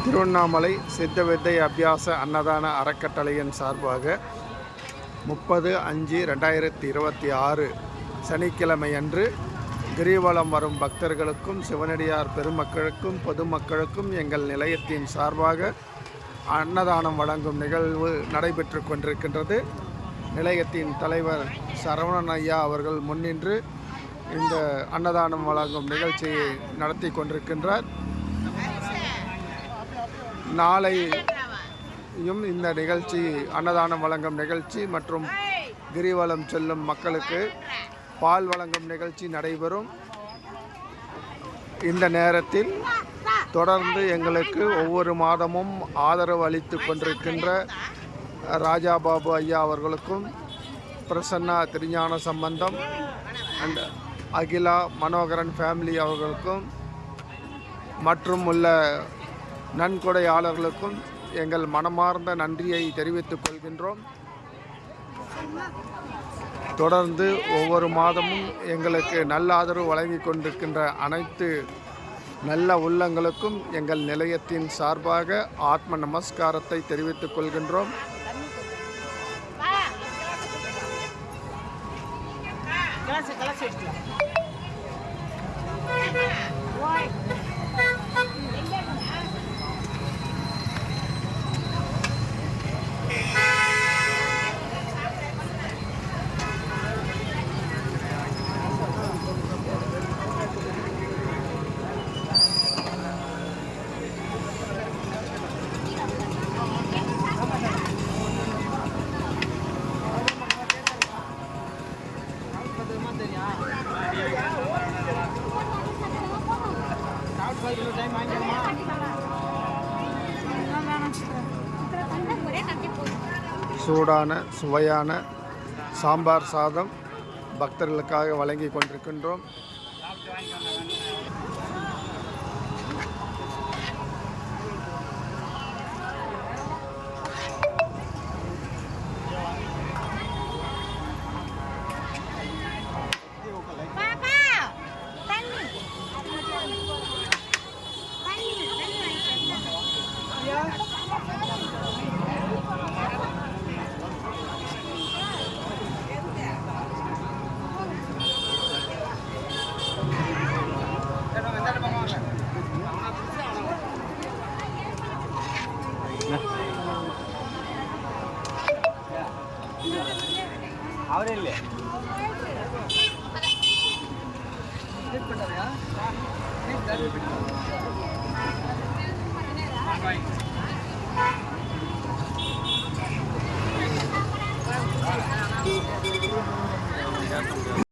திருவண்ணாமலை சித்த வித்தை அபியாச அன்னதான அறக்கட்டளையின் சார்பாக 30/5/2026 சனிக்கிழமையன்று கிரிவலம் வரும் பக்தர்களுக்கும் சிவனடியார் பெருமக்களுக்கும் பொதுமக்களுக்கும் எங்கள் நிலையத்தின் சார்பாக அன்னதானம் வழங்கும் நிகழ்வு நடைபெற்று கொண்டிருக்கின்றது. நிலையத்தின் தலைவர் சரவணன் ஐயா அவர்கள் முன்னின்று இந்த அன்னதானம் வழங்கும் நிகழ்ச்சியை நடத்தி கொண்டிருக்கின்றார். நாளையும் இந்த நிகழ்ச்சி அன்னதானம் வழங்கும் நிகழ்ச்சி மற்றும் கிரிவலம் செல்லும் மக்களுக்கு பால் வழங்கும் நிகழ்ச்சி நடைபெறும். இந்த நேரத்தில் தொடர்ந்து எங்களுக்கு ஒவ்வொரு மாதமும் ஆதரவு அளித்து கொண்டிருக்கின்ற ராஜாபாபு ஐயா அவர்களுக்கும், பிரசன்னா திருஞான சம்பந்தம் அண்ட் அகிலா மனோகரன் ஃபேமிலி அவர்களுக்கும் மற்றும் உள்ள நன்கொடையாளர்களுக்கும் எங்கள் மனமார்ந்த நன்றியை தெரிவித்துக் கொள்கின்றோம். தொடர்ந்து ஒவ்வொரு மாதமும் எங்களுக்கு நல்ல ஆதரவு வழங்கி கொண்டிருக்கின்ற அனைத்து நல்ல உள்ளங்களுக்கும் எங்கள் நிலையத்தின் சார்பாக ஆத்ம நமஸ்காரத்தை தெரிவித்துக் கொள்கின்றோம். சூடான சுவையான சாம்பார் சாதம் பக்தர்களுக்காக வழங்கி கொண்டிருக்கின்றோம். அவரே இல்லை